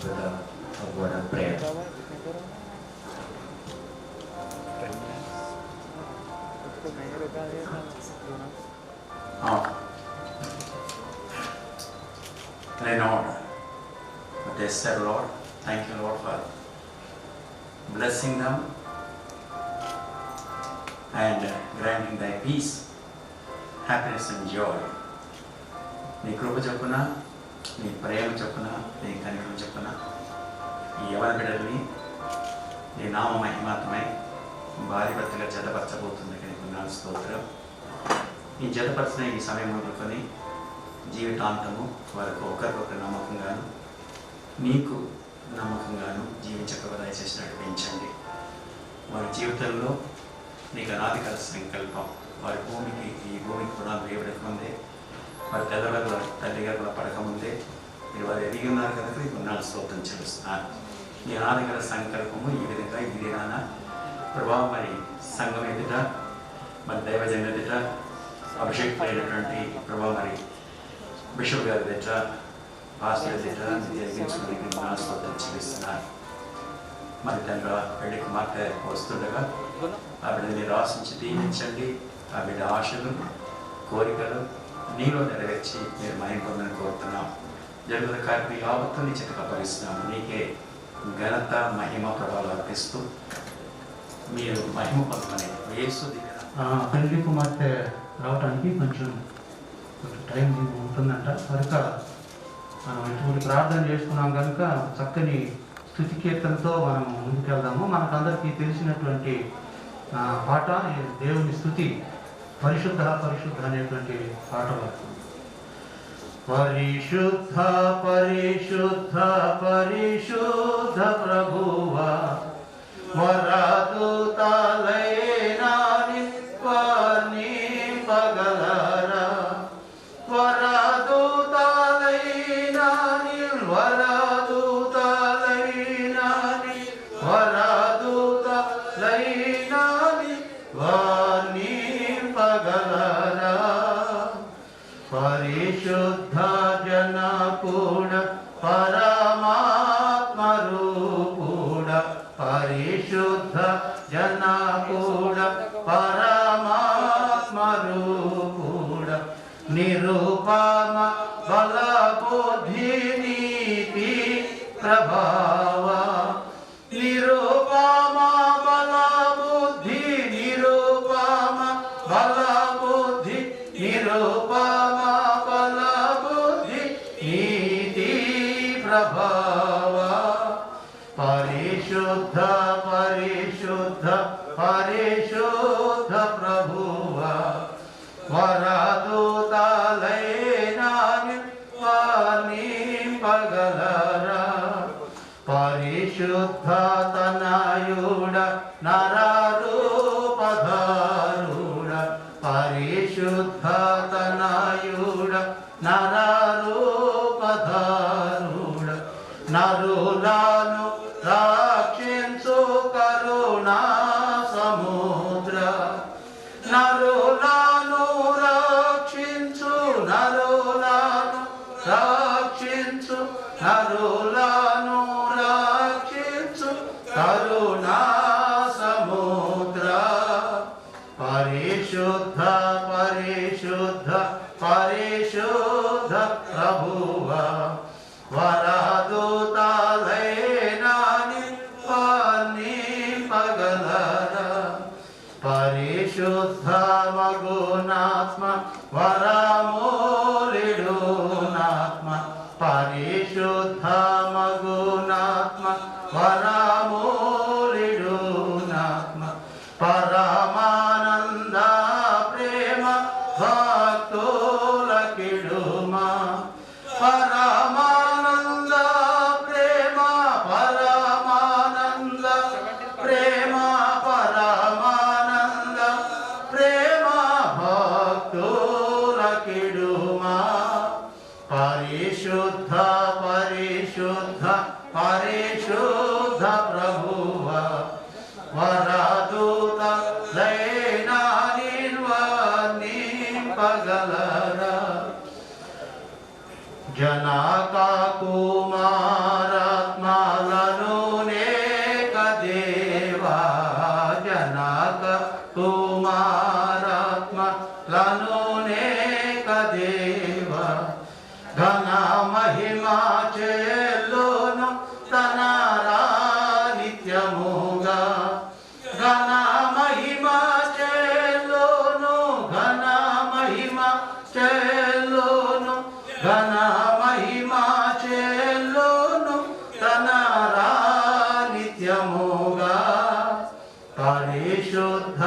with a word of prayer. Lord, what they said, Lord, thank you, Lord, for blessing them and granting thy peace, happiness and joy. నీ కృప చొప్పున, నీ ప్రేమ చొప్పున, నీ కనికరం చొప్పున ఈ యవన బిడ్డల్ని నీ నామ మహిమాత్మై భారీ భర్తగా జతపరచబోతుంది కనుక స్తోత్రం. ఈ జతపరిచిన ఈ సమయం మొదలుకొని జీవితాంతము వారికి ఒకరికొకరు నమ్మకంగాను నీకు నమ్మకంగాను జీవించక దయచేసి నడిపించండి. వారి జీవితంలో నీకు అనాదికర సంకల్పం వారి ఈ భూమికి కూడా వేయబడక ముందే వారి తల్లి గారు పడకముందే మీరు వారు ఎదిగి ఉన్నారు కనుక మీకు స్తోత్రం చెల్లిస్తున్నారు. ఈ అనాదికర సంకల్పము ఈ విధంగా ఈ దినాన ప్రభావం మరి సంఘం ఎదుట మరి దైవజన్ ఎదుట అభిషేకమైనటువంటి ప్రభావం మరి బిషప్ గారి ఎదుట పాస్టర్ ఎదుట జరిగించుకుని స్తోత్రం చెల్లిస్తున్నారు. మరి తండ్రి పెళ్లి కుమార్తె వస్తుండగా ఆ బిడ్డ మీరు ఆశించి దీవించండి. ఆ బిడ్డ ఆశలు కోరికలు నీలో నెరవేర్చి మీరు మహిమ పొందని కోరుతున్నాం. జరుగుతున్న కార్యక్రమం యావత్తు నీ చేతికి అప్పగిస్తున్నాము. నీకే ఘనత మహిమ ప్రభావాలు అర్పిస్తూ మీరు మహిమ పొందమని యేసు పెళ్లి కుమార్తె రావడానికి కొంచెం టైం ఉంటుందంట కనుక మనం ఇటువంటి ప్రార్థన చేసుకున్నాం కనుక చక్కని స్తుతి కీర్తనతో మనం ముందుకెళ్దాము. మనకందరికీ తెలిసినటువంటి పాట దేవుని స్తుతి పరిశుద్ధ పరిశుద్ధ అనేటువంటి పాట. పరిశుద్ధ పరిశుద్ధ పరిశుద్ధ ప్రభువా వరదూతలైనా పగలరా వరదూతలైనా వరదూతలైనా వరదూతలైనా వాణి పగలరా పరిశుద్ధ జన కూడా పరమాత్మ రూపుడ పరిశుద్ధ జన కూడా పరమాత్మ రూపుడ నిరూపమ బల బుద్ధి నీతి ప్రభావ నిరూపమ బల బుద్ధి నిరూపమ బల బుద్ధి నిరూపమ బల బుద్ధి నీతి ప్రభావ పరిశుద్ధ పరిశుద్ధ పరిశుద్ధ ప్రభువ వరదూతలైనా పగలరా పరిశుద్ధ తనయుడ నరరూపధారుడ పరిశుద్ధ తనయుడ నరరూపధారుడ నరులను రక్షించు కరుణా సముద్ర నరులను రక్షించు నరులను రక్షించు నరులను రక్షించు కరుణా సముద్ర పరిశుద్ధ పరిశుద్ధ పరిశుద్ధ ప్రభువ వరదూతలైనా పగలరా పరిశుద్ధ మగునాత్మ వరమూలిడునాత్మ పరిశుద్ధ మగునాత్మ వరమూలిడునాత్మ పరమానంద ప్రేమ భక్తుల కిడుమా పరమానంద ప్రేమ పరమానంద ప్రేమ పరమానంద ప్రేమ భక్తుల కిడుమా పరిశుద్ధ పరిశుద్ధ పరిశుద్ధ ప్రభువ వరదూతలైనా పగలరా జనక కుమార చేలోను తన నిత్యముగా ఘన మహిమ చేలోను ఘన మహిమ చేలోను ఘన మహిమ చేలోను తన నిత్యముగా పరిశుద్ధ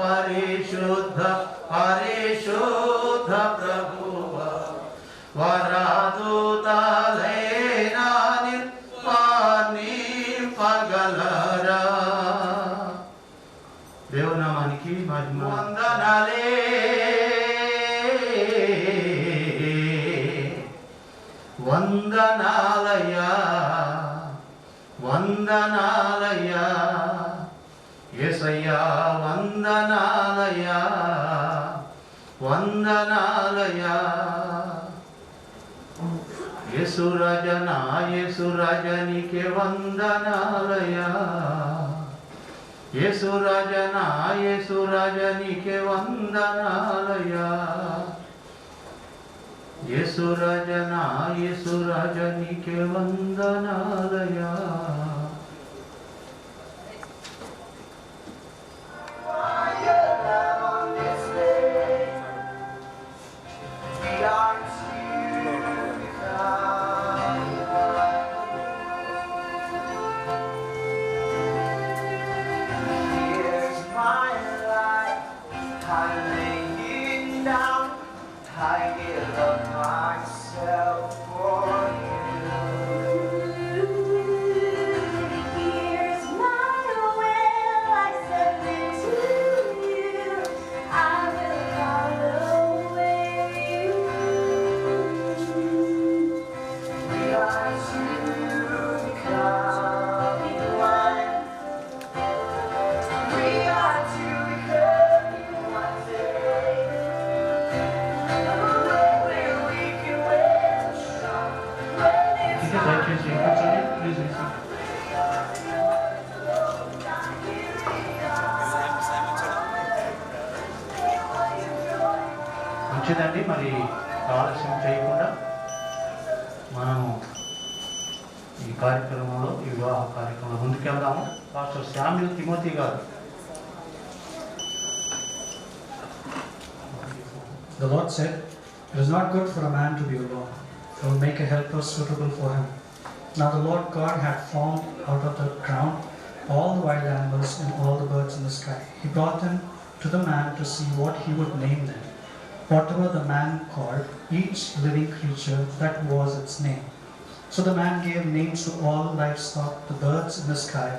పరిశుద్ధ పరిశుద్ధ ప్రభువ వరదూతలైనా పగలరా దేవునామానికి మహిమ వందనాలే వందనాలయ్యా వందనాలయ్యా యేసయ్యా వందనాలయ్యా వందనాలయ్యా యేసురాజా నీకే వందనాలయ్యా యేసురాజా నీకే వందనాలయ్యా యేసురాజా నీకే వందనాలయ్యా I give up myself for you. Here's my will, I submit to you. I will follow where you lead. We are to become one. We are to become one day. దయచేసి కూర్చోండి ప్లీజ్ మంచిదండి. మరి ఆలస్యం చేయకుండా మనము ఈ కార్యక్రమంలో ఈ వివాహ కార్యక్రమంలో ముందుకెళ్దాము. పాస్టర్ శామ్యూల్ తిమోతి గారు. The Lord said, "It is not good for a man to be alone. I will make a helper suitable for him." Now the Lord God had formed out of the ground all the wild animals and all the birds in the sky. He brought them to the man to see what he would name them. Whatever the man called each living creature, that was its name. So the man gave names to all livestock, the birds in the sky,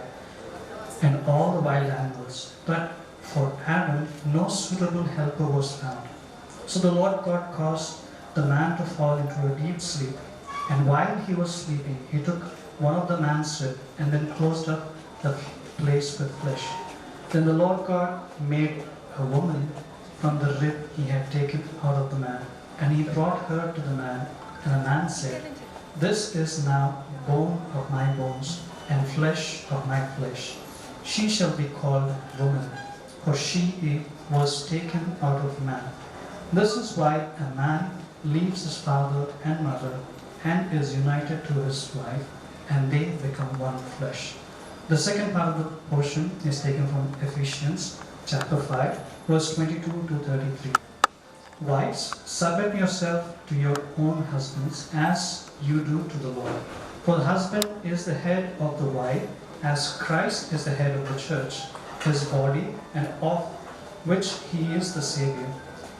and all the wild animals. But for Adam no suitable helper was found. So the Lord God caused the man to fall into a deep sleep. And while he was sleeping, he took one of the man's rib and then closed up the place with flesh. Then the Lord God made a woman from the rib he had taken out of the man. And he brought her to the man. And the man said, "This is now bone of my bones and flesh of my flesh. She shall be called woman, for she was taken out of man." This is why a man leaves his father and mother and is united to his wife, and they become one flesh. The second part of the portion is taken from Ephesians chapter 5, verse 22 to 33. Wives, submit yourself to your own husbands as you do to the Lord. For the husband is the head of the wife, as Christ is the head of the church, his body, and of which he is the Savior.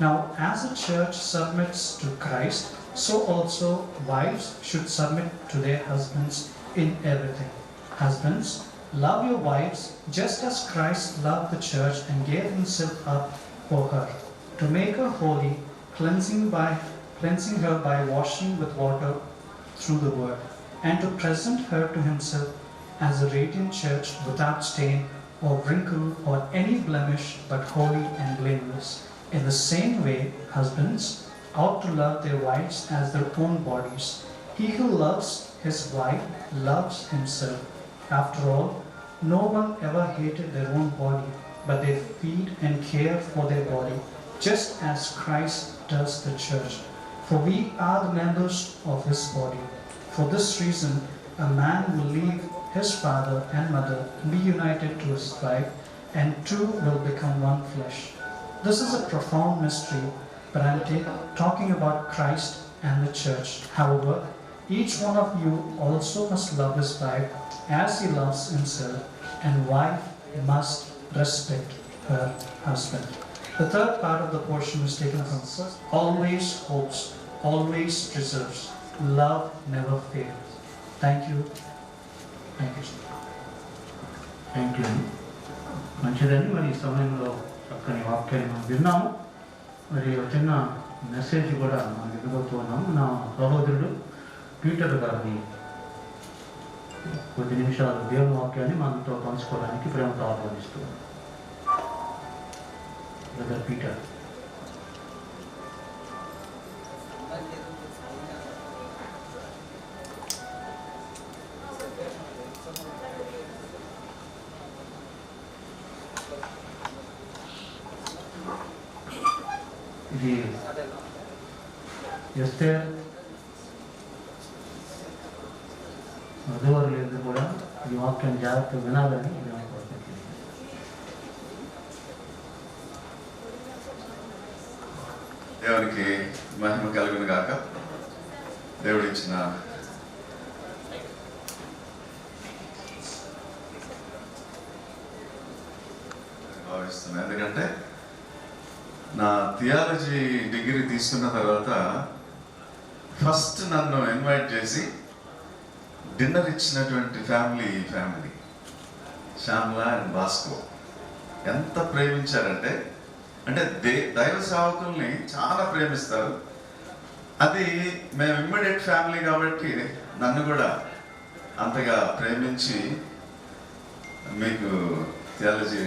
Now, as the church submits to Christ, so also wives should submit to their husbands in everything. Husbands, love your wives just as Christ loved the church and gave himself up for her, to make her holy, cleansing her by washing with water through the word, and to present her to himself as a radiant church without stain or wrinkle or any blemish, but holy and blameless. In the same way, husbands ought to love their wives as their own bodies. He who loves his wife loves himself. After all, no one ever hated their own body, but they feed and care for their body, just as Christ does the church. For we are the members of his body. For this reason, a man will leave his father and mother, be united to his wife, and two will become one flesh. This is a profound mystery, but I'm talking about Christ and the church. However, each one of you also must love his wife as he loves himself, and wife must respect her husband. The third part of the portion is taken from first. Always hopes, always preserves. Love never fails. Thank you. Thank you, sir. Thank you. మంచిదండి. మరి ఈ సమయంలో చక్కని వాక్యాన్ని మనం విన్నాము. మరి ఒక చిన్న మెసేజ్ కూడా మనం వినబోతున్నాము. నా సహోదరుడు పీటర్ గారిని కొద్ది నిమిషాలు దేవుని వాక్యాన్ని మనతో పంచుకోవడానికి ప్రేమతో ఆహ్వానిస్తున్నాను. Brother Peter. ఇది ఎస్తేర్ వధువరులందరూ కూడా ఈ వాక్యాన్ని జాగ్రత్తగా వినాలని నేను కోరుకుంటున్నాను. దేవునికి మహిమ కలుగును గాక. దేవుడు ఇచ్చిన భావిస్తున్నాను. ఎందుకంటే నా థియాలజీ డిగ్రీ తీసుకున్న తర్వాత ఫస్ట్ నన్ను ఇన్వైట్ చేసి డిన్నర్ ఇచ్చినటువంటి ఫ్యామిలీ శ్యామ్లా అండ్ భాస్కో ఎంత ప్రేమించారంటే, అంటే దైవ సేవకుల్ని చాలా ప్రేమిస్తారు. అది మేము ఇమ్మీడియట్ ఫ్యామిలీ కాబట్టి నన్ను కూడా అంతగా ప్రేమించి, మీకు థియాలజీ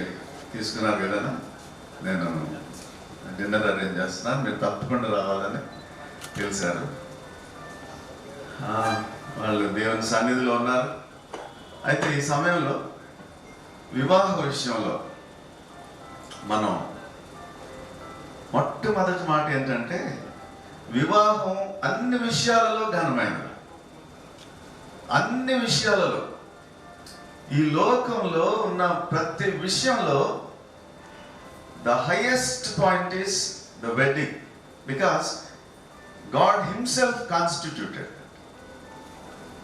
తీసుకున్నారు కదా, నేను డిన్నర్ అరేంజ్ చేస్తున్నాను, మీరు తప్పకుండా రావాలని తెలిసారు. వాళ్ళు దేవుని సన్నిధిలో ఉన్నారు. అయితే ఈ సమయంలో వివాహ విషయంలో మనం మొట్టమొదటి మాట ఏంటంటే, వివాహం అన్ని విషయాలలో ఘనమైనది. అన్ని విషయాలలో, ఈ లోకంలో ఉన్న ప్రతి విషయంలో the highest point is the wedding, because God himself constituted.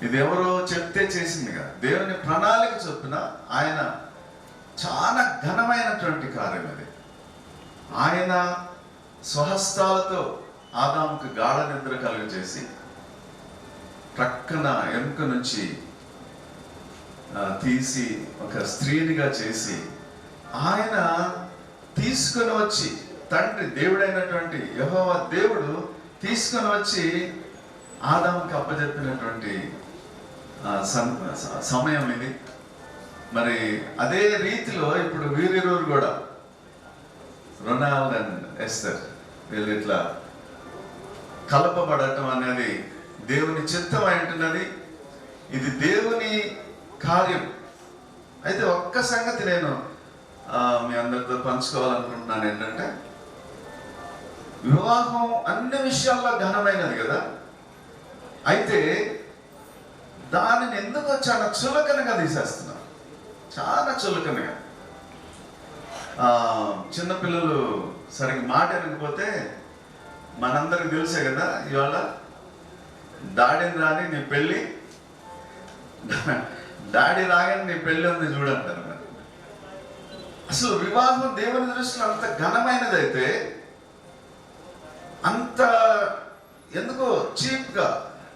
ఇది ఎవరో చెప్తే చేసిందిగా, దేవుని ప్రణాళిక చొప్పున ఆయన చాలా ఘనమైనటువంటి కార్యం ఇది. ఆయన స్వహస్తాలతో ఆదాముకు గాఢ నిద్ర కలుగజేసి ప్రక్కన ఎముక నుంచి తీసి ఒక స్త్రీనిగా చేసి, ఆయన తీసుకొని వచ్చి, తండ్రి దేవుడైనటువంటి యెహోవా దేవుడు తీసుకొని వచ్చి ఆదాముకి అప్పచెప్పినటువంటి సమయం ఇది. మరి అదే రీతిలో ఇప్పుడు వీరిరువురు కూడా, రొనాల్డ్ అండ్ ఎస్తర్, వీళ్ళు ఇట్లా కలపబడటం అనేది దేవుని చిత్తం అంటున్నది. ఇది దేవుని కార్యం. అయితే ఒక్క సంగతి నేను మీ అందరితో పంచుకోవాలనుకుంటున్నాను. ఏంటంటే, వివాహం అన్ని విషయాల్లో ఘనమైనది కదా, అయితే దానిని ఎందుకో చాలా చులకనగా తీసేస్తున్నాం, చాలా చులకనగా. చిన్నపిల్లలు సరిగ్గా మాట వినకపోతే మనందరికి తెలిసే కదా, ఇవాళ డాడీని రాని నీ పెళ్ళి, డాడీ రాగానే నీ పెళ్ళి ఉంది చూడంటారు. మరి అసలు వివాహం దేవుని దృష్టిలో అంత ఘనమైనదైతే అంత ఎందుకో చీప్గా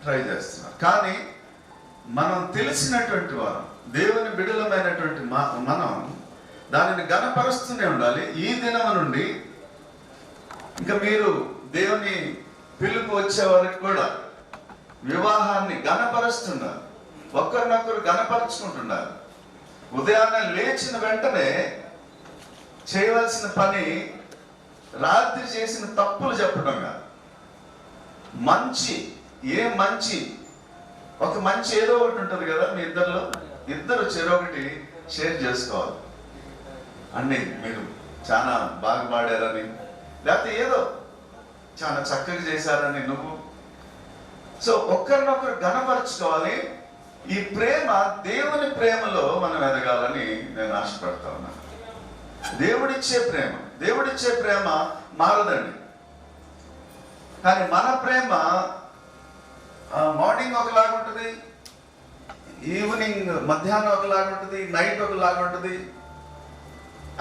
ట్రై చేస్తున్నారు. కానీ మనం తెలిసినటువంటి వారు, దేవుని బిడలమైనటువంటి మనం దానిని ఘనపరుస్తూనే ఉండాలి. ఈ దినం నుండి ఇంకా మీరు దేవుని పిలుపు వచ్చే వరకు కూడా వివాహాన్ని ఘనపరుస్తున్నారు, ఒకరినొకరు ఘనపరుచుకుంటున్నారు. ఉదయాన్నే లేచిన వెంటనే చేయవలసిన పని రాత్రి చేసిన తప్పులు చెప్పడం కాదు. మంచి ఒక మంచి ఏదో ఒకటి ఉంటుంది కదా, మీ ఇద్దరు చెరొకటి షేర్ చేసుకోవాలి. అన్నీ మీరు చాలా బాగా పాడారని, లేకపోతే ఏదో చాలా చక్కగా చేశారని నువ్వు సో ఒకరినొకరు ఘనపరచుకోవాలి. ఈ ప్రేమ దేవుని ప్రేమలో మనం ఎదగాలని నేను ఆశపడతా ఉన్నాను. దేవుడిచ్చే ప్రేమ మారదండి. కానీ మన ప్రేమ మార్నింగ్ ఒకలాగా ఉంటుంది, ఈవినింగ్ మధ్యాహ్నం ఒకలాగా ఉంటుంది, నైట్ ఒకలాగా ఉంటుంది.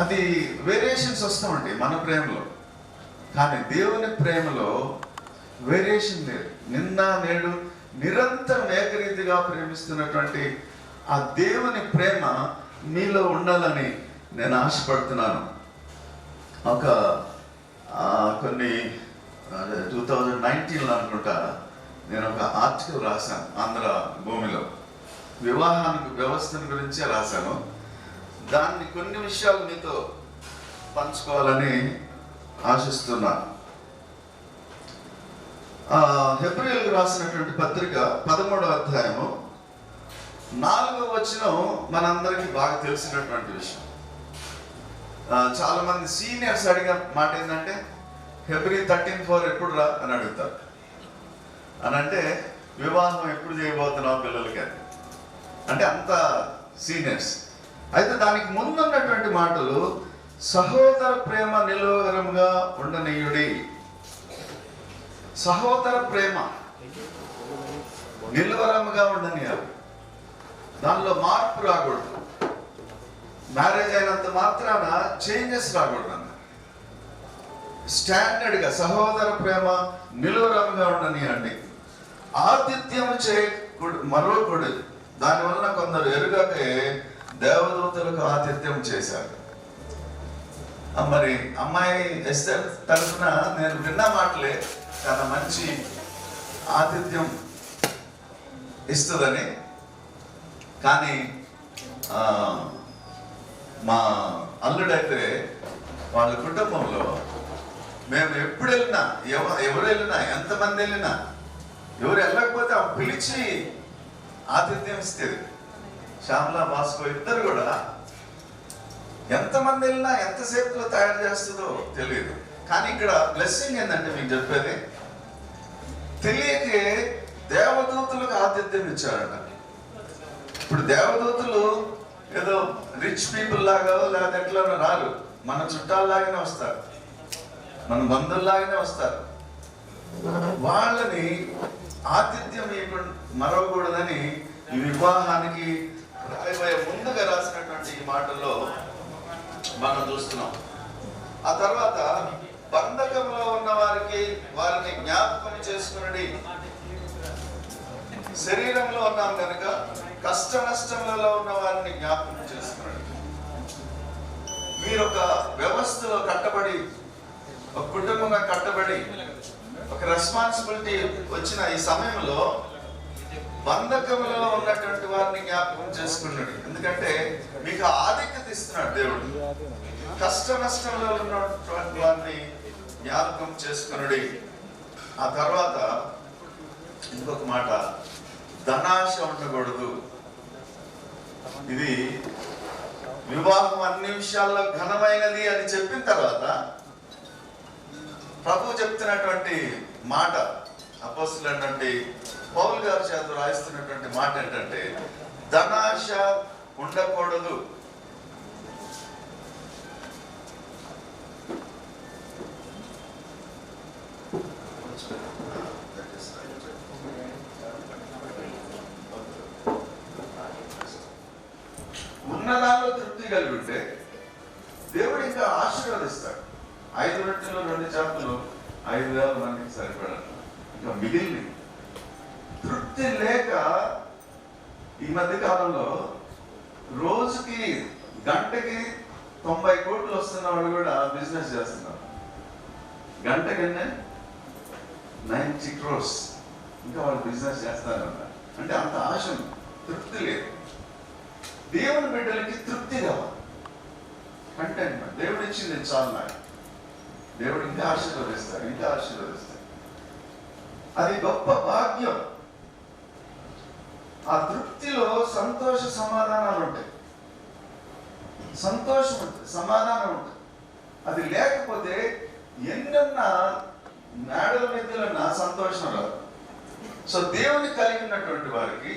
అది వేరియేషన్స్ వస్తూ ఉంటాయి మన ప్రేమలో. కానీ దేవుని ప్రేమలో వేరియేషన్ లేదు. నిన్న నేడు నిరంతరం ఏకరీతిగా ప్రేమిస్తున్నటువంటి ఆ దేవుని ప్రేమ మీలో ఉండాలని నేను ఆశపడుతున్నాను. ఒక కొన్ని 2019లో అనుకుంటా నేను ఒక ఆర్టికల్ రాశాను. ఆంధ్ర భూమిలో వివాహానికి వ్యవస్థను గురించే రాశాను. దాన్ని కొన్ని విషయాలు మీతో పంచుకోవాలని ఆశిస్తున్నాను. హెబ్రీయులకు రాసినటువంటి పత్రిక 13వ అధ్యాయము 4వ వచనం మనందరికీ బాగా తెలిసినటువంటి విషయం. చాలా మంది సీనియర్స్ అడిగిన మాట ఏంటంటే హెబ్రీ 13:4 ఎప్పుడు రా అని అడుగుతారు. అని అంటే వివాహం ఎప్పుడు చేయబోతున్నావు పిల్లలకి అంటే అంత సీనియర్స్. అయితే దానికి ముందున్నటువంటి మాటలు సహోదర ప్రేమ నిలువగరముగా ఉండనీయుడి. సహోదర ప్రేమ నిలువరముగా ఉండనియాలి. దానిలో మార్పు రాకూడదు. మ్యారేజ్ అయినంత మాత్రాన చేంజెస్ రాకూడదు అన్న. స్టాండర్డ్గా సహోదర ప్రేమ నిలువరముగా ఉండనియండి. ఆతిథ్యం మరొకడు. దానివల్ల కొందరు ఎరుగకే దేవదూతలకు ఆతిథ్యం చేశారు. మరి అమ్మాయి ఎస్తర్ తరఫున నేను విన్న మాటలే చాలా మంచి ఆతిథ్యం ఇస్తుందని. కానీ మా అల్లుడైతే వాళ్ళ కుటుంబంలో మేము ఎప్పుడు వెళ్ళినా ఎవరు వెళ్ళినా ఎంతమంది వెళ్ళినా ఎవరు వెళ్ళకపోతే ఆ పిలిచి ఆతిథ్యం ఇస్తుంది. శ్యామలా భాస్కో ఇద్దరు కూడా ఎంతమంది వెళ్ళినా ఎంతసేపులో తయారు చేస్తుందో తెలియదు. కానీ ఇక్కడ బ్లెస్సింగ్ ఏంటంటే మీకు చెప్పేది తెలియకే దేవదూతులకు ఆతిథ్యం ఇచ్చారట. ఇప్పుడు దేవదూతులు ఏదో రిచ్ పీపుల్ లాగా లేదా ఎట్లా రారు, మన చుట్టాల్లాగానే వస్తారు, మన బంధువుల్లాగానే వస్తారు. వాళ్ళని ఆతిథ్యం మరవకూడదని ఈ వివాహానికి ముందుగా రాసినటువంటి ఈ మాటల్లో మనం చూస్తున్నాం. ఆ తర్వాత బంధకంలో ఉన్న వారిని జ్ఞాపకం చేసుకుని శరీరంలో ఉన్నాం కనుక కష్ట నష్టములలో ఉన్న వారిని జ్ఞాపకం చేసుకుని మీరు ఒక వ్యవస్థలో కట్టబడి ఒక కుటుంబంగా కట్టబడి ఒక రెస్పాన్సిబిలిటీ వచ్చిన ఈ సమయంలో బంధకంలో ఉన్నటువంటి వారిని జ్ఞాపకం చేసుకున్నాడు. ఎందుకంటే మీకు ఆధిక్యత ఇస్తున్నాడు దేవుడు. కష్ట నష్టంలో ఉన్నటువంటి వారిని జ్ఞాపకం చేసుకున్నాడు. ఆ తర్వాత ఇంకొక మాట, ధనాశ ఉండకూడదు. ఇది వివాహం అన్ని విషయాల్లో ఘనమైనది అని చెప్పిన తర్వాత ప్రభు చెప్తున్నటువంటి మాట, అపోస్తలుడైనటువంటి పౌలు గారి చేత రాయిస్తున్నటువంటి మాట ఏంటంటే ధనాశ ఉండకూడదు. ఉన్నదాల్లో తృప్తి కలిగి ఉంటే దేవుడు ఇంకా ఆశీర్వదిస్తాడు. 5 రొట్టెలు 2 చేపలు 5,000 మందికి సరిపడాలి. ఇంకా మిగిలిన తృప్తి లేక ఈ మధ్య కాలంలో రోజుకి గంటకి 90 కోట్లు వస్తున్న వాళ్ళు కూడా బిజినెస్ చేస్తున్నారు. గంటకి 90 crores ఇంకా వాళ్ళు బిజినెస్ చేస్తారన్న. అంటే అంత ఆశ, తృప్తి లేదు. దేవుని బిడ్డలకి తృప్తి కావాలి, కంటెంట్మెంట్. దేవుడు ఇచ్చింది చాలు నాకు. దేవుడు ఇంకా ఆశీర్వదిస్తాడు, ఇంకా ఆశీర్వదిస్తాడు. అది గొప్ప భాగ్యం. ఆ తృప్తిలో సంతోష సమాధానాలు ఉంటాయి. సంతోషం ఉంటుంది, సమాధానం ఉంటుంది. అది లేకపోతే ఎన్నన్నా మేడల మధ్యలో సంతోషం రాదు. సో దేవుని కలిగి ఉన్నటువంటి వారికి,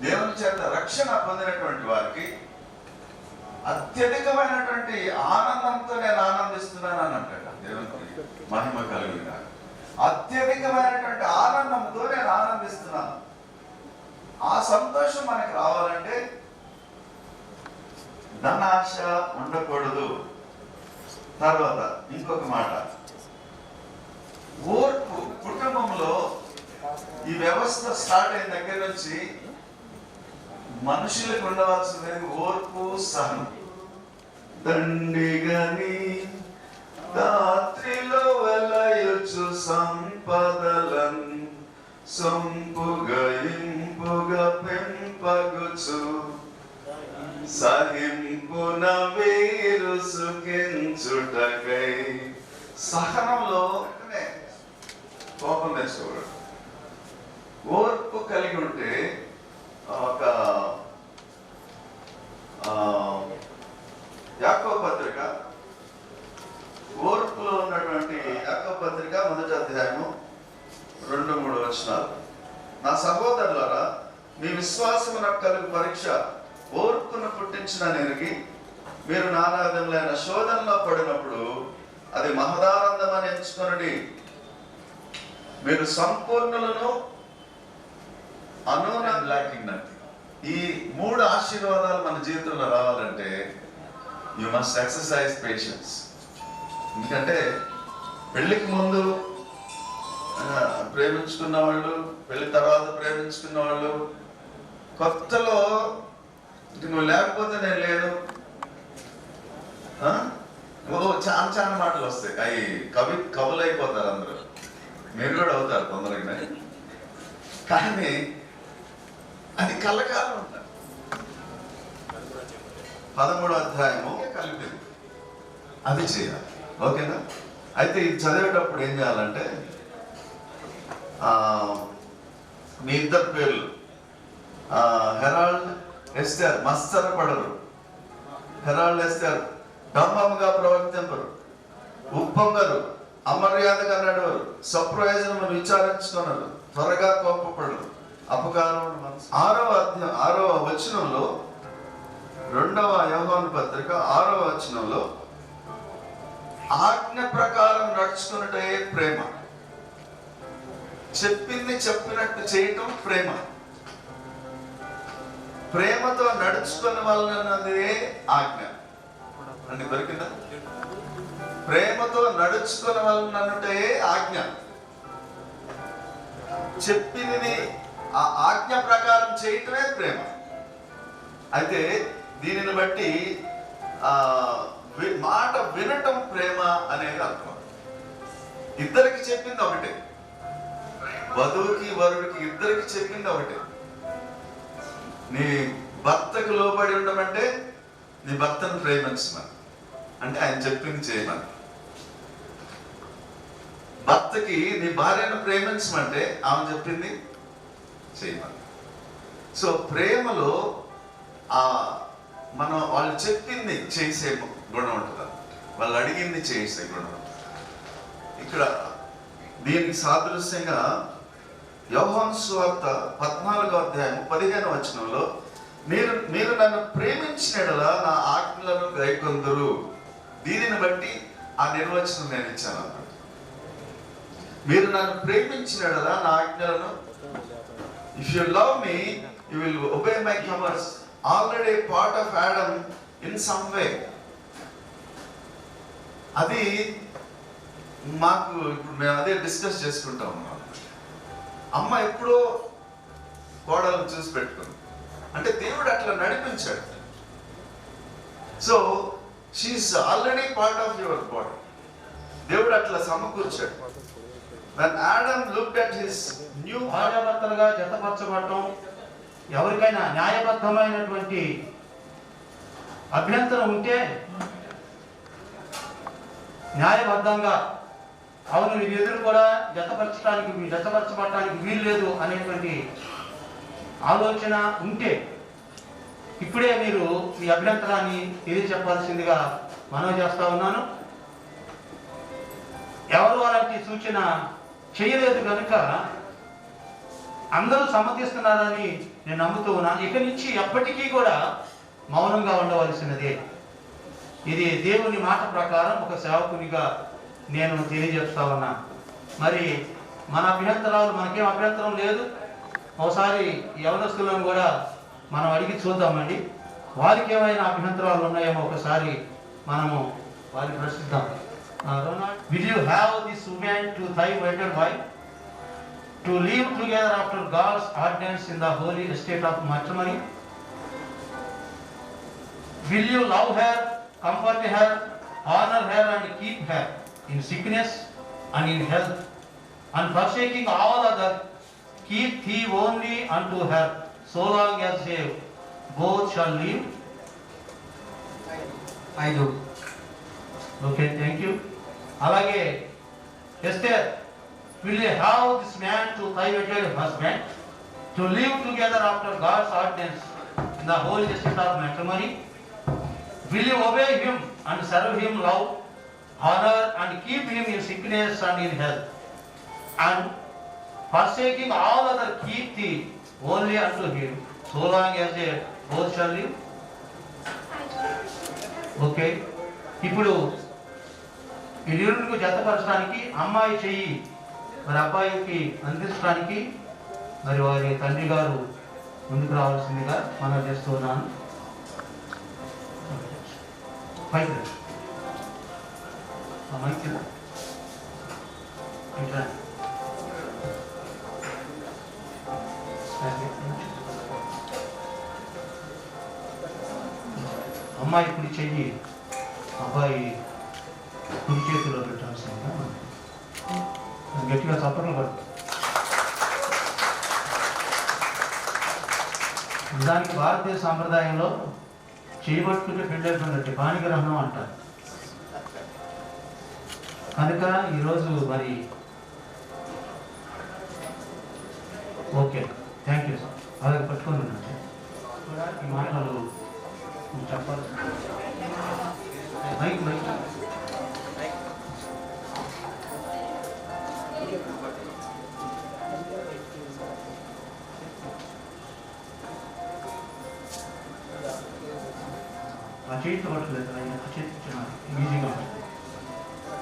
దేవుని చేత రక్షణ పొందినటువంటి వారికి అత్యధికమైనటువంటి ఆనందంతో నేను ఆనందిస్తున్నాను అని అంటాడు. దేవునికి మహిమ కలిగిన అత్యధికమైనటువంటి ఆనందంతో నేను ఆనందిస్తున్నాను. ఆ సంతోషం మనకు రావాలంటే ధనాశ ఉండకూడదు. తర్వాత ఇంకొక మాట, ఓర్పు. కుటుంబంలో ఈ వ్యవస్థ స్టార్ట్ అయిన దగ్గర నుంచి మనుషులకు ఉండవలసినది ఓర్పు, సహనం. దండిగని రాత్రిలో వెలయొచ్చు సంపదలన్ సొంపుగా ఇంపుగా పెంపగుచు సహింపున వీరు సుఖించుటకై. సహనంలో కోపం తెచ్చుకోవడం. ఓర్పు కలిగి ఉంటే ఒక యాకోబు పత్రిక, ఓర్పులో ఉన్నటువంటి యాకోబు పత్రిక 1వ అధ్యాయము 2-3 వచనాలు. నా సహోదరులారా, మీ విశ్వాసమునకు కలుగు పరీక్ష ఓర్పును పుట్టించిన నెరిగి మీరు నానా విధములైన శోధనలో పడినప్పుడు అది మహదానందమని ఎంచుకొనండి. మీరు సంపూర్ణులను ఈ 3 ఆశీర్వాదాలు మన జీవితంలో రావాలంటే యు మస్ట్ ఎక్సర్సైజ్ పేషెన్స్. ఎందుకంటే పెళ్లికి ముందు ప్రేమించుకున్న వాళ్ళు, పెళ్లి తర్వాత ప్రేమించుకున్న వాళ్ళు, కొత్తలో నువ్వు లేకపోతే నేను లేను, చాలా చాలా మాటలు వస్తాయి. అవి కవులు అయిపోతారు అందరూ. మీరు కూడా అవుతారు తొందరగానే. కానీ అది కలకాలం ఉంటారు. 13వ అధ్యాయము కలిపింది, అది చేయాలి. ఓకేనా? అయితే ఇది చదివేటప్పుడు ఏం చేయాలంటే మీ ఇద్దరు పేర్లు హెరాల్డ్ ఎస్తేర్ మత్సరపడరు, హెరాల్డ్ ఎస్తేర్ డంబముగా ప్రవర్తింపరు, ఉప్పొంగరు, అమర్యాదగా నడవరు, సప్రయోజనము విచారించుకున్నారు, త్వరగా కోపపడరు, అపకారం మనసు. 6వ వచనంలో 2వ యోహాను పత్రిక 6వ వచనంలో ఆజ్ఞ ప్రకారం నడుచుకున్నటే ప్రేమ. చెప్పింది చెప్పినట్టు చేయటం ప్రేమ. ప్రేమతో నడుచుకున్న వాళ్ళన్నదే ఆజ్ఞ. అంటే దొరికిందా? ప్రేమతో నడుచుకున్న వాళ్ళనంటే ఆజ్ఞ. చెప్పింది ఆ ఆజ్ఞ ప్రకారం చేయటమే ప్రేమ. అయితే దీనిని బట్టి మాట వినటం ప్రేమ అనేది అర్థం. ఇద్దరికి చెప్పింది ఒకటే, వధువుకి వరుడికి ఇద్దరికి చెప్పింది ఒకటే. నీ భర్తకు లోబడి ఉండమంటే నీ భర్తను ప్రేమించమని, అంటే ఆయన చెప్పింది చేయమని. భర్తకి నీ భార్యను ప్రేమించమంటే ఆమె చెప్పింది చేయమని. సో ప్రేమలో మనం వాళ్ళు చెప్పింది చేసే గుణం ఉంటుంది, వాళ్ళు అడిగింది చేసే గుణం. ఇక్కడ దీనికి సాదృశ్యంగా యోహాను సువార్త 14వ అధ్యాయం 15వ వచనంలో మీరు నన్ను ప్రేమించిన యెడల నా ఆజ్ఞలను గైకొందురు. దీనిని బట్టి ఆ నిర్వచనం నేను ఇచ్చాను అన్నమాట. మీరు నన్ను ప్రేమించిన యెడల నా ఆజ్ఞలను, if you love me you will obey my commands. Already part of Adam in some way. అది మాకు ఇప్పుడు మేము అదే డిస్కస్ చేసుకుంటా ఉన్నాం. అమ్మ ఎప్పుడో కోడలను చూసి పెట్టుకుంది అంటే దేవుడు అట్లా నడిపించాడు. So she is already part of your body. దేవుడు అట్లా సమకూర్చాడు. When Adam looked at his new భార్యాభర్తలుగా జతపరచబడటం, ఎవరికైనా న్యాయబద్ధమైనటువంటి అభ్యంతరం ఉంటే న్యాయబద్ధంగా అవును మీరు ఎదురు కూడా జతపరచబడటానికి వీలు లేదు అనేటువంటి ఆలోచన ఉంటే ఇప్పుడే మీరు మీ అభ్యంతరాన్ని తెలియచెప్పాల్సిందిగా మనవి చేస్తా ఉన్నాను. ఎవరు అలాంటి సూచన చేయలేదు కనుక అందరూ సమ్మతిస్తున్నారని నేను నమ్ముతూ ఉన్నాను. ఇక నుంచి ఎప్పటికీ కూడా మౌనంగా ఉండవలసినదే. ఇది దేవుని మాట ప్రకారం ఒక సేవకునిగా నేను తెలియజేస్తా ఉన్నా. మరి మన అభ్యంతరాలు, మనకేం అభ్యంతరం లేదు. ఒకసారి యవనస్తులను కూడా మనం అడిగి చూద్దామండి, వారికి ఏమైనా అభ్యంతరాలు ఉన్నాయేమో ఒకసారి మనము వారికి ప్రశ్నిద్దాం. Will you have this woman to thy wedded wife to live together after God's ordinance in the holy estate of matrimony? Will you love her, comfort her, honor her and keep her in sickness and in health, and forsaking all other, keep thee only unto her, so long as they both shall live? I do. Okay, thank you. అలాగే Esther, will you have this man to thy wedded husband to live together after God's ordinance in the holy estate of matrimony? Will you obey him and serve him love, honor and keep him in sickness and in health, and forsaking all other keep thee only unto him, so long as they both shall live? Okay, ఇప్పుడు ఈ ఇరువురికి జతపరచడానికి అమ్మాయి చెయ్యి మరి అబ్బాయికి అందించడానికి మరి వారి తండ్రి గారు ముందుకు రావాల్సిందిగా మనం చేస్తూ ఉన్నాను. పైకి రండి. ఆ మైక్ కింద. ఇట్లా. అమ్మాయి కుడి చెయ్యి అబ్బాయి కుడి చేతిలో పెట్టాల్సిందిగా గట్టిగా చప్పట్లు పడు. నిజానికి భారతీయ సాంప్రదాయంలో చేయబట్టుకుంటే పెళ్ళైపోయినట్టు పాణిగ్రహణం అంటారు. కనుక ఈరోజు మరి ఓకే, థ్యాంక్ యూ సార్. అలాగే పట్టుకొని ఉన్నట్టు కూడా ఈ మాటలు చెప్పాలి. మైక్ మైక్ ఆ చేతితో పట్టలేదు, ఆ చేతి ఈజీగా ఉంటుంది.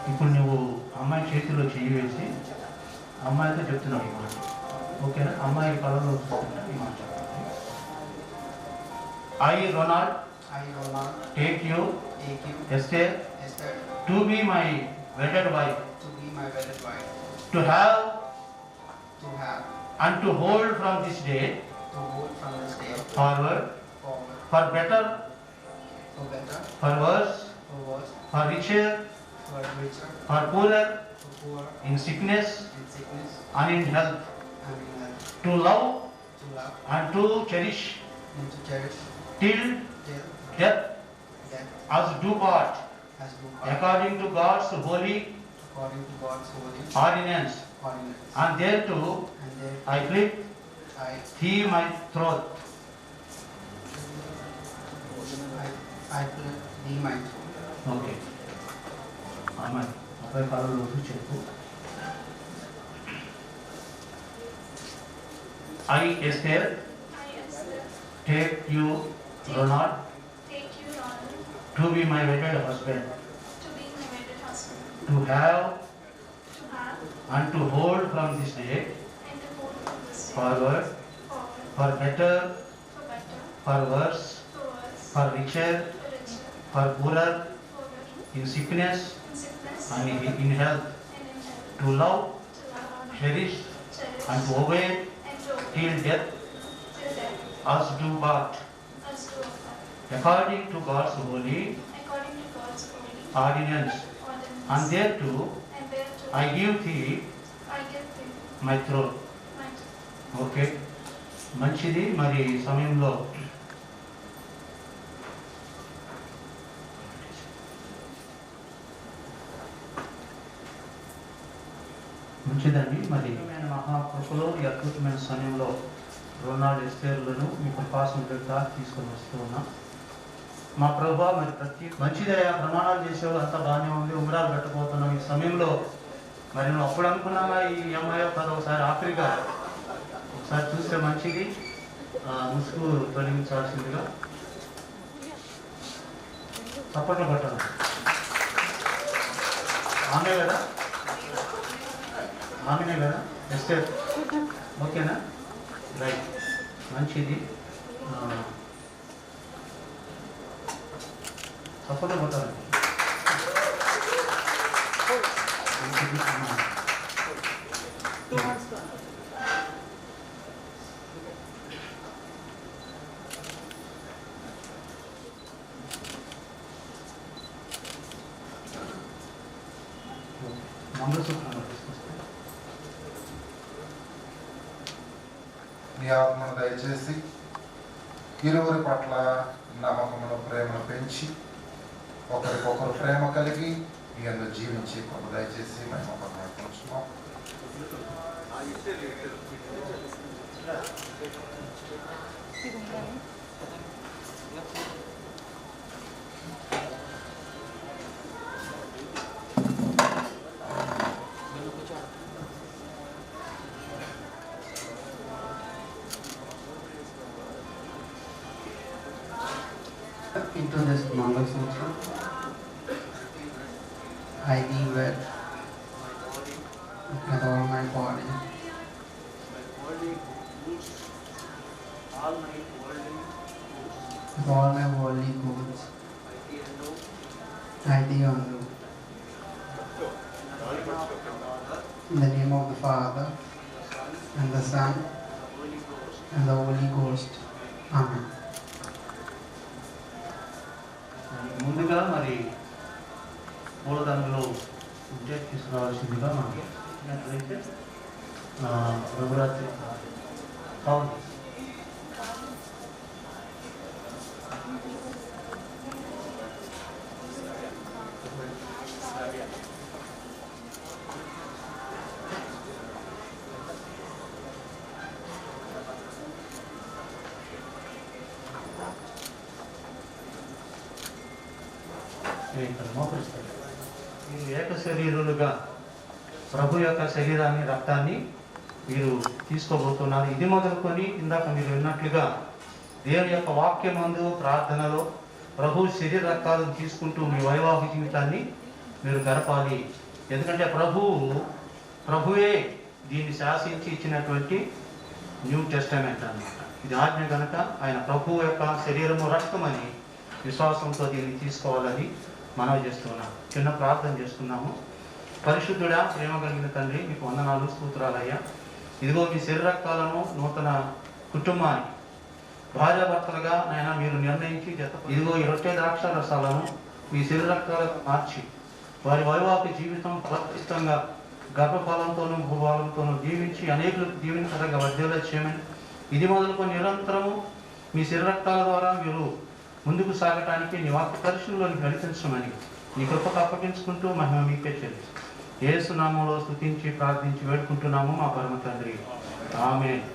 ఇప్పుడు నువ్వు అమ్మాయి చేతిలో చెయ్యి వేసి అమ్మాయితో చెప్తున్నావు ఈ మాట, ఓకేనా? అమ్మాయి కళలో చూస్తున్నా ఈ మాట చెప్పండి. I, Ronald, take you, Esther, to be my wedded wife, to have and to hold from this day forward, for better, for worse, for richer, for poorer, in sickness and in health, to love and to cherish till death as do part, according to God's holy ordinance, and thereto I plead thee my troth. Okay, అమ్మాయి అబ్బాయి కాలంలో చెప్పు. I, Esther, take you, Ronald, to be my wedded husband, to have and to hold from this day forward, for better, for worse, for richer, for poorer, in sickness and in health, to love, cherish and to obey till death as do part, according to God's holy ordinance, and thereto I give thee my throat. Okay, మంచిది. మరి ఈ సమయంలో మంచిదండి. మరి మహాకృపలో ఈ అద్భుతమైన సమయంలో Ronald ఎస్తేర్లను మీ కృపాసం తీసుకొని వస్తూ ఉన్నాం. మా ప్రభా, మరి ప్రతి మంచిదయ్యా, ప్రమాణాలు చేసేవాళ్ళు అంతా బాగానే ఉంది, ఉంగరాలు పెట్టబోతున్నాం. ఈ సమయంలో మరి నువ్వు అప్పుడు అనుకున్నామా ఈ అమ్మాయి కదా ఒకసారి ఆఖరిగా సార్ చూస్తే మంచిది. ముసుగు తొలగించాల్సిందిగా చప్పట్లు కొట్టాలి. ఆమె కదా, ఆమెనే కదా, ఎస్టర్ ఓకేనా? రైట్, మంచిది. చప్పట్లు కొట్టాలి. మంగళసూత్రం తీసుకొస్తే మీ ఆత్మను దయచేసి ఇరువురి పట్ల నమ్మకమును ప్రేమను పెంచి ఒకరికొకరు ప్రేమ కలిగి మీ అందరూ జీవించి కొంత దయచేసి మేము పడుతున్నాం. Into this Mangalsutra, I give it with all my body, with all my worldly goods, I thee undo. In the name of the Father, and the Son, and the Holy Ghost. Amen. ముందుగా మరి పూలదండలు ఉంటే తీసుకురావాల్సిందిగా మనకి అయితే రఘురాత్రి అవును. ఇక్కడ మోకరిస్తారు. మీరు ఏక శరీరులుగా ప్రభు యొక్క శరీరాన్ని, రక్తాన్ని మీరు తీసుకోబోతున్నారు. ఇది మొదలుకొని ఇందాక మీరు విన్నట్లుగా దేవుని యొక్క వాక్యమందు ప్రార్థనలో ప్రభు శరీర రక్తాలను తీసుకుంటూ మీ వైవాహిక జీవితాన్ని మీరు గడపాలి. ఎందుకంటే ప్రభువే దీన్ని శాసించి ఇచ్చినటువంటి న్యూ టెస్టమెంట్ అన్నమాట. ఇది ఆజ్ఞ కనుక ఆయన ప్రభువు యొక్క శరీరము, రక్తమని విశ్వాసంతో దీన్ని తీసుకోవాలని మనవి చేస్తున్నాము. చిన్న ప్రార్థన చేస్తున్నాము. పరిశుద్ధుడా, ప్రేమ కలిగిన తండ్రి, మీకు వందనాలు, స్తోత్రాలయ్యా. ఇదిగో మీ శరీరక్తాలను నూతన కుటుంబానికి భార్యాభర్తలుగా నాయన మీరు నిర్ణయించి ఇదిగో ఈ రొట్టె ద్రాక్ష రసాలను మీ శరీరక్తాలకు మార్చి వారి వైవాహిక జీవితం ఫలప్రదంగా గర్భఫలంతోనూ భూఫలంతోనూ జీవించి అనేకులకు జీవనకరంగా వర్ధిల్ల చేయమని, ఇది మొదలుకొని నిరంతరము మీ శరీరక్తాల ద్వారా మీరు ముందుకు సాగటానికి నీ వాక్య పరిశీలనలోకి నడిపించమని నీ కృపకు అప్పగించుకుంటూ మహిమ మీకే చెల్లిస్తాం. యేసు నామములో స్తుతించి ప్రార్థించి వేడుకుంటున్నాము మా పరమ తండ్రి. ఆమేన్.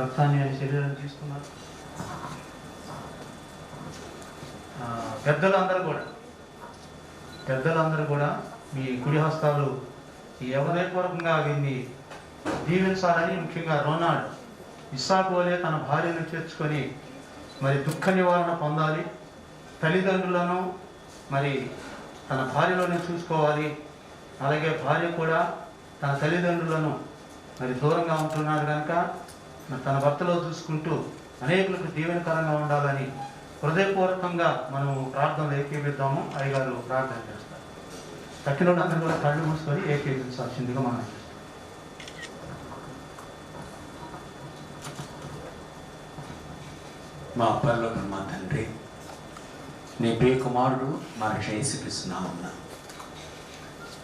రక్తాన్ని ఆయన శరీరాన్ని తీసుకున్నారు. పెద్దలందరూ కూడా మీ కుడి హస్తాలు ఈ యవనపూర్వకంగా వీరిని దీవించాలని, ముఖ్యంగా రోనాల్డ్ ఇస్సాకు వలె తన భార్యను చేర్చుకొని మరి దుఃఖ నివారణ పొందాలి, తల్లిదండ్రులను మరి తన భార్యలోనే చూసుకోవాలి. అలాగే భార్య కూడా తన తల్లిదండ్రులను మరి దూరంగా ఉంటున్నారు కనుక మరి తన భర్తలో చూసుకుంటూ అనేకులకు దీవెనకరంగా ఉండాలని హృదయపూర్వకంగా మనము ప్రార్థనలు ఏకీవిద్దాము. అయ్యగారు ప్రార్థన చేస్తారు. తక్కిన అందరూ కూడా కళ్ళు మూసుకొని ఏకీవించాల్సిందిగా మనం చేస్తాం. మా పరలోకం మా తండ్రి, నీ ప్రియ కుమారుడు మా యేసుక్రీస్తునామమున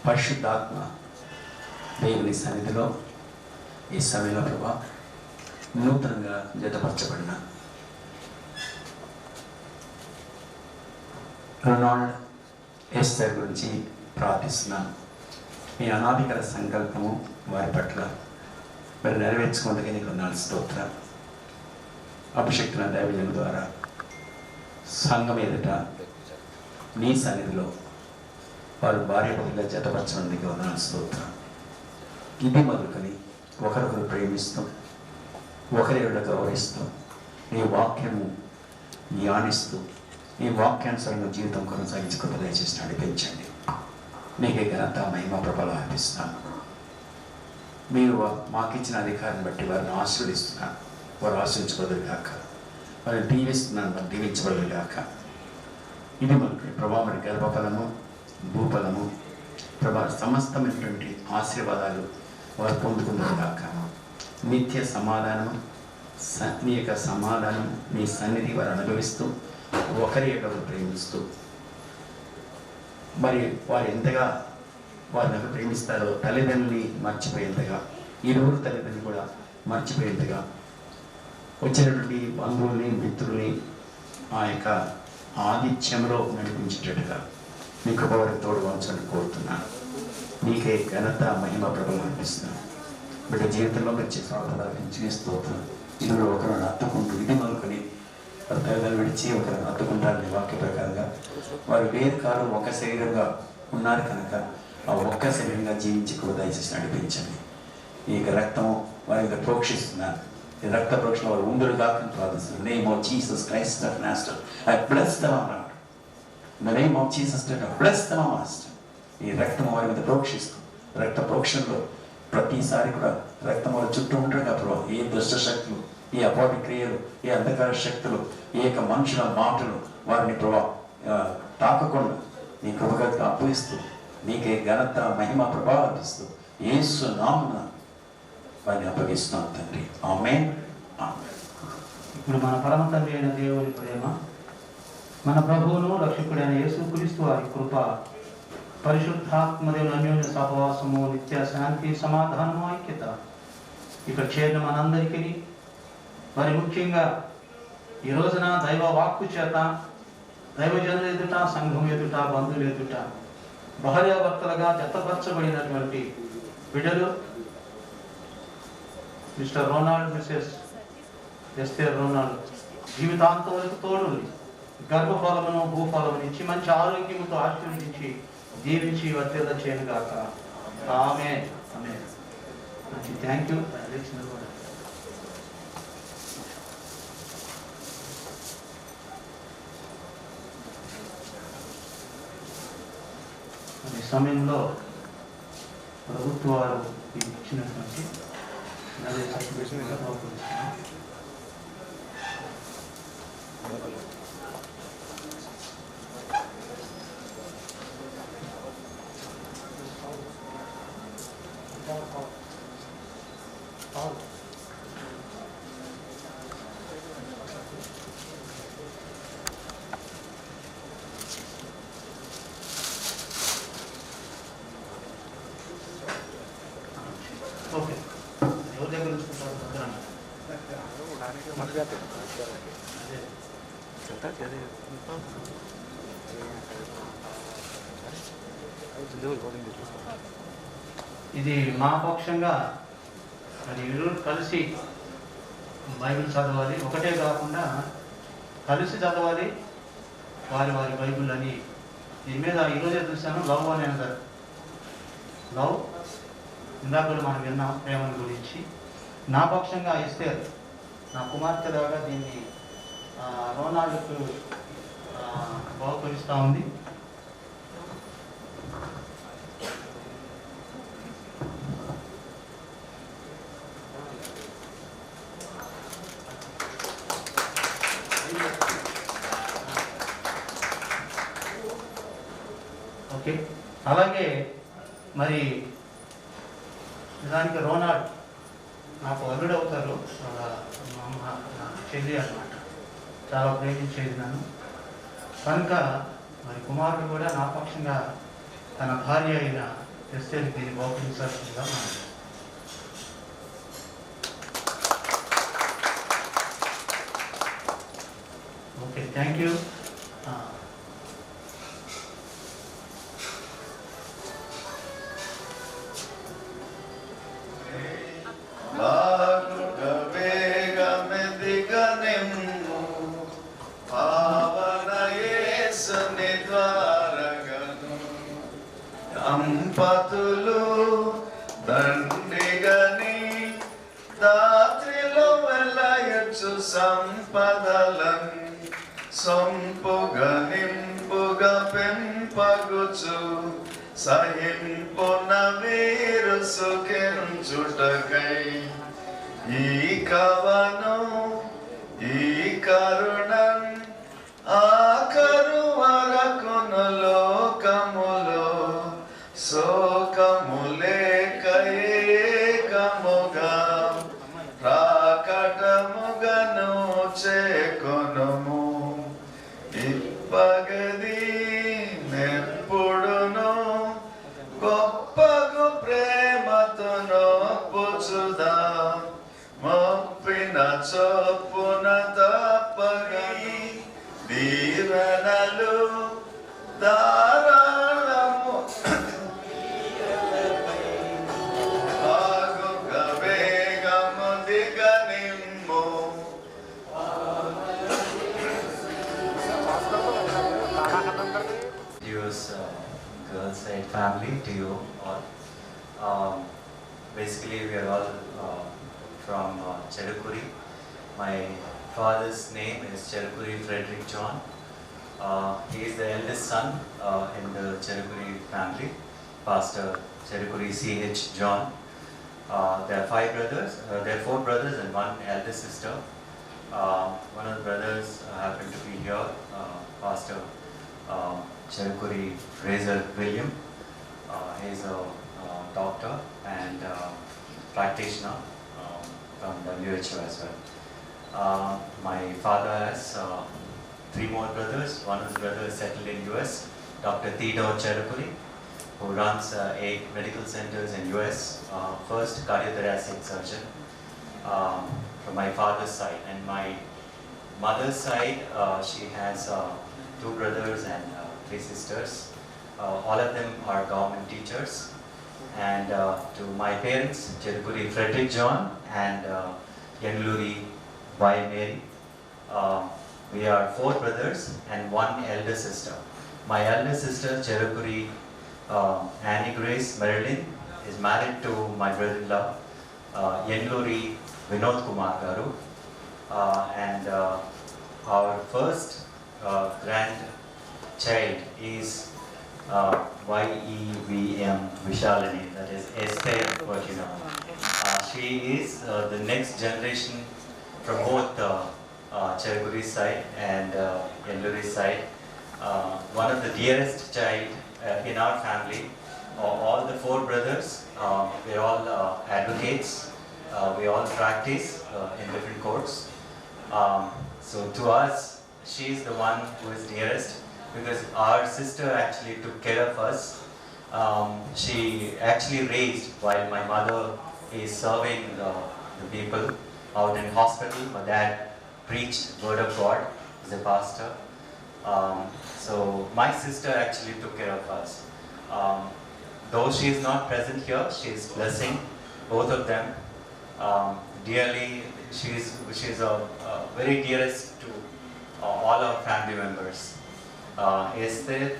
పరిశుద్ధాత్మ దేవుని సన్నిధిలో ఈ సమయంలో ప్రభా నూతనంగా జతపరచబడిన రొనాల్డ్ ఎస్తర్ గురించి ప్రార్థిస్తున్నాను. మీ అనాదికర సంకల్పము వారి పట్ల మరి నెరవేర్చుకుంటే నీకు నాలుగు స్తోత్ర. అభిషక్తుల దైవజనుల ద్వారా సంఘం ఎదుట నీ సన్నిధిలో వారు భార్య భర్తలుగా జతపరచడానికి నాలుగు స్తోత్ర. ఇది మొదలుకొని ఒకరొకరు ప్రేమిస్తూ ఒకరి గౌరవిస్తూ నీ వాక్యము ధ్యానిస్తూ నీ వాక్యానుసరంగా జీవితం కొనసాగించుకుంటూ దయచేసి నడిపించండి. నీకే ఘనత మహిమ ప్రభలు అర్పిస్తాను. మీరు మాకిచ్చిన అధికారాన్ని బట్టి వారిని ఆశీర్వదిస్తున్నాను. వారు ఆశీర్వించబడదు కాక, వారిని దీవిస్తున్నాను, వారు దీవించబడదు కాక. ఇది మనకి ప్రభా మరి గర్భఫలము భూఫలము ప్రభా సమస్తమైనటువంటి ఆశీర్వాదాలు వారు పొందుకున్నారు కాక. నిత్య సమాధానం, నీ యొక్క సమాధానం, నీ సన్నిధి వారు అనుభవిస్తూ ఒకరి యొక్క ప్రేమిస్తూ మరి వారు ఎంతగా వారిని ప్రేమిస్తారో తల్లిదండ్రులని మర్చిపోయేంతగా, ఇరువురు తల్లిదండ్రులు కూడా మర్చిపోయేంతగా వచ్చినటువంటి బంధువుల్ని మిత్రుల్ని ఆ యొక్క ఆతిథ్యంలో నడిపించేటట్టుగా మీ కృప వారికి తోడుగాల్చని కోరుతున్నాను. నీకే ఘనత మహిమ ప్రభలు అనిపిస్తున్నాను. బిడ్డ జీవితంలో వచ్చే స్వాగతం స్తోత్రం. ఇందులో ఒకరు అత్తుకుంటూ ఇది మొదలుకొని తల్లిదండ్రులు విడిచి ఒకరిని అత్తుకుంటారని వాక్య ప్రకారంగా వారు వేరు కాలం ఒక శరీరంగా ఉన్నారు కనుక ఆ ఒక్క శరీరంగా జీవించి కూడా దయచేసి నడిపించండి. ఈ యొక్క రక్తము వారి మీద ప్రోక్షిస్తున్నాను. ఈ రక్త ప్రోక్షణ వారు ఉందరు కాకుండా ప్రార్థిస్తున్నారు. Name of Jesus Christ of Nazareth I bless them అన్నాడు. In the name of Jesus I bless them master. ఈ రక్తం వారి మీద ప్రోక్షిస్తూ రక్త ప్రోక్షణలో ప్రతిసారి కూడా రక్తం వారి చుట్టూ ఉంటాడు కాబట్టి ఏ దుష్ట శక్తులు, ఏ అపాటి క్రియలు, ఏ అంధకార శక్తులు, ఏ యొక్క మనుషుల మాటలు వారిని తాకకుండా నీ కృపగా అప్పగిస్తూ నీకే ఘనత మహిమ ప్రభావిస్తూ యేసు నామమున వారిని అప్పగిస్తున్నాం తండ్రి. ఆమేన్. ఇప్పుడు మన పరమ తండ్రి అయిన దేవుని ప్రేమ, మన ప్రభువును రక్షకుడైన యేసుక్రీస్తు వారి కృప, పరిశుద్ధాత్మదేవుని అన్యోన్య సహవాసము, నిత్య శాంతి సమాధానము ఐక్యత ఇక్కడ చేరిన మనందరికీ మరి ముఖ్యంగా ఈ రోజున దైవ వాక్కు చేత దైవజనుల ఎదుట, సంఘం ఎదుట, బంధువుల ఎదుట భార్యాభర్తలుగా జతపరచబడినటువంటి బిడ్డలు mister Ronald, Mrs Esther Ronald జీవితాంతం వరకు తోడు గర్భఫలమును భూఫలమును ఇచ్చి మంచి ఆరోగ్యంతో ఆశీర్వదించి దీవించి వర్తిల్ల చేయను గాక. ఆమేన్. ఆమేన్. Thank you. ఈ సమయంలో ప్రభుత్వ వారు ఇచ్చినటువంటి ఓకే, ఎవరి దగ్గర ఉంచుకుంటారు? ఇది మా పక్షంగా మరి ఇరువురు కలిసి బైబిల్ చదవాలి. ఒకటే కాకుండా కలిసి చదవాలి వారి వారి బైబిల్ అని. దీని మీద ఈరోజే చూశాను, లవ్ అని అంటారు. లవ్ ఇందాక మనం విన్నాం ప్రేమల గురించి. నా పక్షంగా ఎస్తేర్ నా కుమార్తెలాగా దీన్ని రోనాల్డ్కు బహుకరిస్తూ ఉంది. ఓకే, అలాగే మరి నిజానికి రోనాల్డ్ నాకు అల్లుడు అవుతారు, మా చెల్లి అన్నమాట, చాలా ప్రేమించేది నన్ను. కనుక మరి కుమారుడు కూడా నా పక్షంగా తన భార్య అయిన ఎస్తేర్కి దీన్ని బహుకరించాల్సిందిగా మనం. Okay, thank you. దంపతులు దండిగని దాత్రిలో వెళ్ళయచ్చు సంపదలన్ సొంపుగా నింపుగా పెంపగుచు సహింపున వీరు సుఖించుటకై ఈ కవను ఈ కరుణం ఆఖరు వరకును లోకములో శోకములే కయేకముగా రాకటముగను చేకొనుము ఇప్పగది నెప్పుడును గొప్పగు ప్రేమతో పుచుదా మొప్పిన చొప్పున తప్పగని దీవెనలు ధారాళము ఆగుగా వేగము దిగనిమ్ము. Dear's girls' side family, to you all. Basically, we are all from Cherukuri. My father's name is Cherukuri Frederick John. He is the eldest son in the Cherukuri family, Pastor Cherukuri C.H. John. There are 5 brothers, there are 4 brothers and 1 eldest sister. One of the brothers happened to be here, Pastor Cherukuri Fraser William. He is a doctor and practitioner from WHO as well. My father has 3 more brothers. One of the brothers settled in US, Dr. Theodore Cherukuri, who runs 8 medical centers in US, first cardiothoracic surgeon from my father's side. And my mother's side, she has 2 brothers and 3 sisters. All of them are government teachers. And to my parents, Cherukuri Frederick John and Yengluri Y. Mary. We are 4 brothers and 1 elder sister. My elder sister, Cherukuri Annie Grace Marilyn, is married to my brother-in-law, Yengluri Vinod Kumar Garu. And our first grandchild is YEVM Vishalini, that is Esther Virginia. She is the next generation from both Cherukuri's side and Yengluri's side. One of the dearest child in our family. All the 4 brothers, we're all advocates. We all practice in different courts. So to us, she's the one who is dearest because our sister actually took care of us. She actually raised while my mother is serving the people out in hospital. My dad preached word of God as a pastor. So my sister actually took care of us. Though she is not present here, she is blessing both of them dearly. She is a very dearest to all our family members. Esther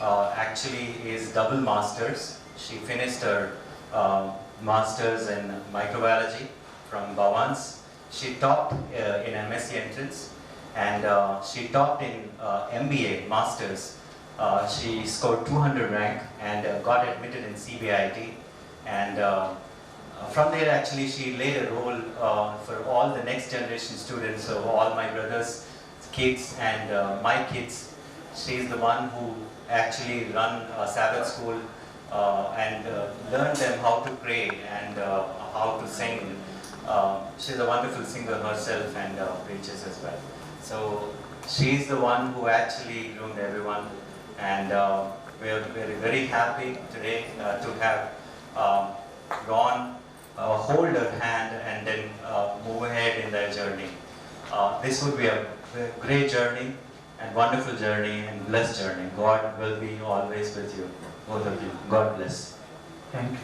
actually is double masters. She finished her masters in microbiology from Bhavans. She topped in MSc entrance and she topped in MBA, Masters. She scored 200 rank and got admitted in CBIT, and from there actually she laid a role for all the next generation students, so all my brothers' kids and my kids. She's the one who actually run a Sabbath school and learned them how to pray and how to sing. She's a wonderful singer herself and preaches as well. So she's the one who actually groomed everyone, and we're very happy today to have Ron hold her hand and then move ahead in their journey. This would be a great journey and wonderful journey and blessed journey. God will be always with you, both of you. God bless. Thank you.